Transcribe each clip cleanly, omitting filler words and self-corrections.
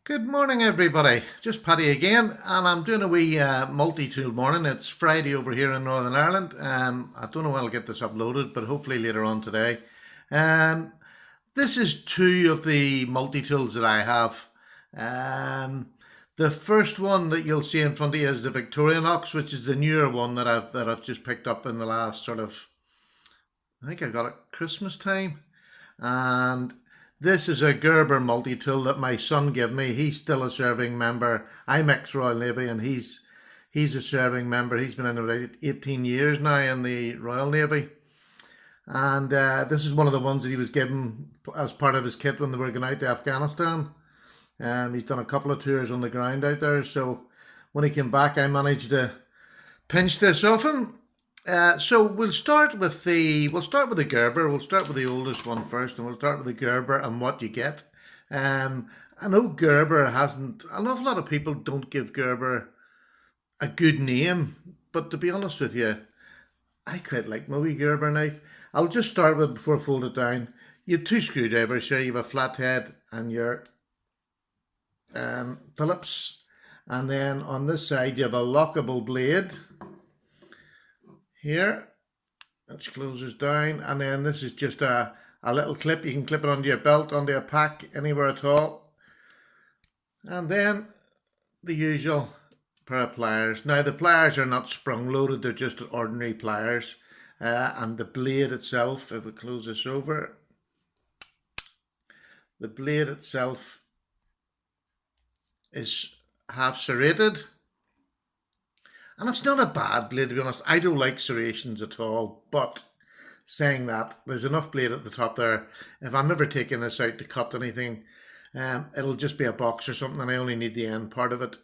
Good morning, everybody. Just Paddy again, and I'm doing a wee multi-tool morning. It's Friday over here in Northern Ireland. I don't know when I'll get this uploaded, but hopefully later on today. Um, this is two of the multi-tools that I have. Um, the first one that you'll see in front of you is the Victorinox, which is the newer one that I've just picked up in the last I think I got it Christmas time. And this is a Gerber multi-tool that my son gave me. He's still a serving member. I'm ex-Royal Navy and he's a serving member. He's been in about 18 years now in the Royal Navy. And this is one of the ones that he was given as part of his kit when they were going out to Afghanistan. He's done a couple of tours on the ground out there. So when he came back, I managed to pinch this off him. So we'll start with the Gerber. We'll start with the oldest one first, and we'll start with the Gerber and what you get. I know Gerber hasn't. An awful lot of people don't give Gerber a good name, but to be honest with you, I quite like my wee Gerber knife. I'll just start with before I fold it down. You have two screwdrivers here. You have a flathead and your Phillips, and then on this side you have a lockable blade here, which closes down, and then this is just a little clip. You can clip it onto your belt, onto a pack, anywhere at all. And then the usual pair of pliers. Now the pliers are not sprung loaded, they're just ordinary pliers. And the blade itself, if we close this over, the blade itself is half serrated. And it's not a bad blade, to be honest. I don't like serrations at all, but saying that, there's enough blade at the top there. If I'm ever taking this out to cut anything, it'll just be a box or something, and I only need the end part of it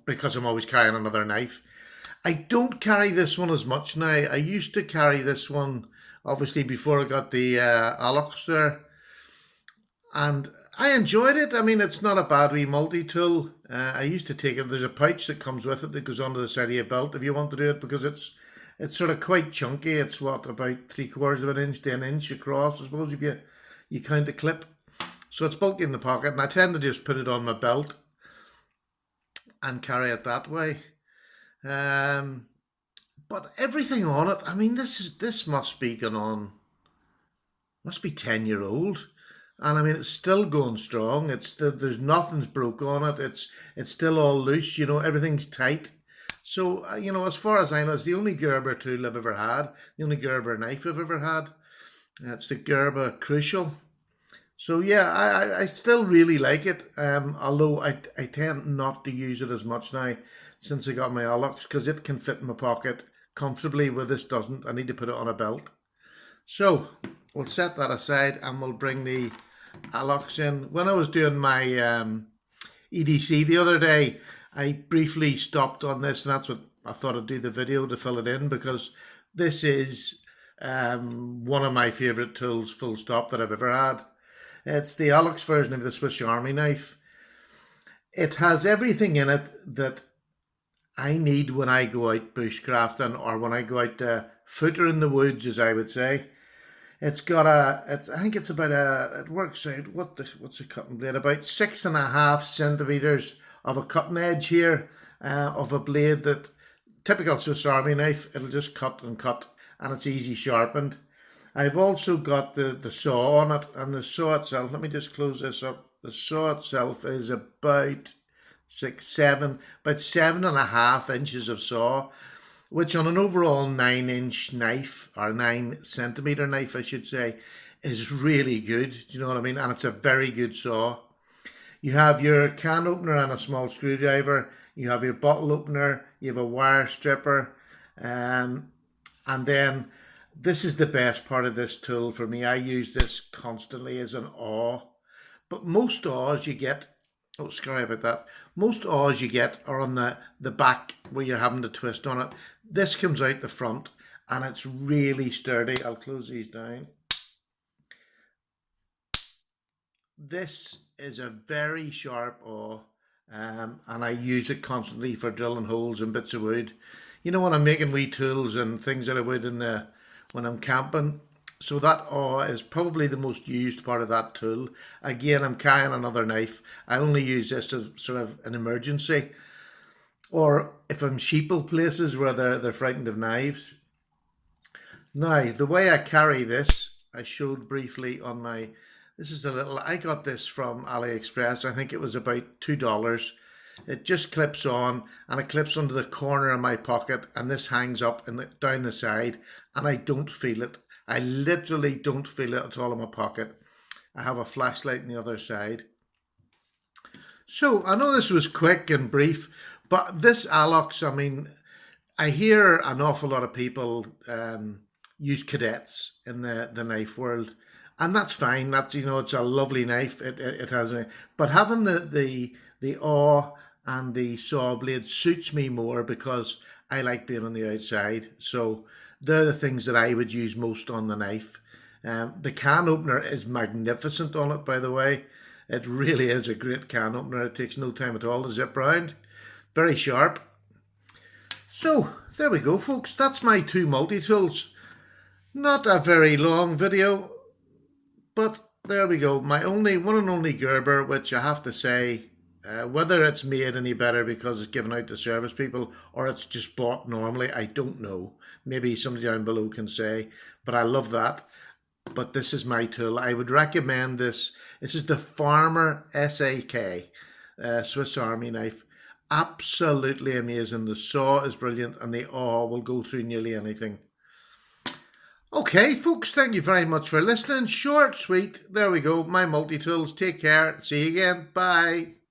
because I'm always carrying another knife. I don't carry this one as much now. I used to carry this one, obviously, before I got the alox there, and I enjoyed it. I mean, it's not a bad wee multi-tool. I used to take it. There's a pouch that comes with it that goes onto the side of your belt if you want to do it, because it's sort of quite chunky. It's what, about 3/4 of an inch to an inch across, I suppose, if you count the clip. So it's bulky in the pocket, and I tend to just put it on my belt and carry it that way. But everything on it, I mean, this must be 10-year-old. And I mean, it's still going strong. There's nothing's broke on it. It's still all loose. Everything's tight. So as far as I know, it's the only Gerber tool I've ever had. The only Gerber knife I've ever had. It's the Gerber Crucial. So yeah, I still really like it. Although I tend not to use it as much now since I got my alox, because it can fit in my pocket comfortably, where this doesn't. I need to put it on a belt. So we'll set that aside and we'll bring the alox in. When I was doing my EDC the other day, I briefly stopped on this, and that's what I thought I'd do the video to fill it in, because this is one of my favourite tools, full stop, that I've ever had. It's the alox version of the Swiss Army knife. It has everything in it that I need when I go out bushcrafting, or when I go out to footer in the woods, as I would say. It's got I think it's about it works out, what's a cutting blade? About 6.5 centimeters of a cutting edge here, of a blade that, typical Swiss Army knife, it'll just cut and cut, and it's easy sharpened. I've also got the saw on it, and the saw itself, let me just close this up. The saw itself is about 7.5 inches of saw, which on an overall 9-inch knife, or 9-centimeter knife, I should say, is really good. Do you know what I mean? And it's a very good saw. You have your can opener and a small screwdriver. You have your bottle opener. You have a wire stripper. And then this is the best part of this tool for me. I use this constantly as an awl. But most awls you get, oh, sorry about that. Most awls you get are on the back, where you're having to twist on it. This comes out the front, and it's really sturdy. I'll close these down. This is a very sharp awl, and I use it constantly for drilling holes in bits of wood. When I'm making wee tools and things that I would when I'm camping. So that awl is probably the most used part of that tool. Again, I'm carrying another knife. I only use this as sort of an emergency, or if I'm sheeple places where they're frightened of knives. Now, the way I carry this, I showed briefly on my. This is a little. I got this from AliExpress. I think it was about $2. It just clips on, and it clips onto the corner of my pocket, and this hangs up and down the side, and I don't feel it. I literally don't feel it at all in my pocket. I have a flashlight on the other side. So I know this was quick and brief, but this alox, I mean, I hear an awful lot of people use cadets in the knife world, and that's fine. That's, it's a lovely knife. It has a, but having the awe and the saw blade suits me more because I like being on the outside. So they're the things that I would use most on the knife. The can opener is magnificent on it, by the way. It really is a great can opener. It takes no time at all to zip round. Very sharp. So there we go, folks. That's my two multi-tools. Not a very long video, but there we go. My only one and only Gerber, which I have to say, whether it's made any better because it's given out to service people or it's just bought normally, I don't know. Maybe somebody down below can say, but I love that. But this is my tool. I would recommend this. This is the Farmer SAK, Swiss Army knife. Absolutely amazing. The saw is brilliant and the awe will go through nearly anything. Okay, folks, thank you very much for listening. Short, sweet. There we go. My multi-tools. Take care. See you again. Bye.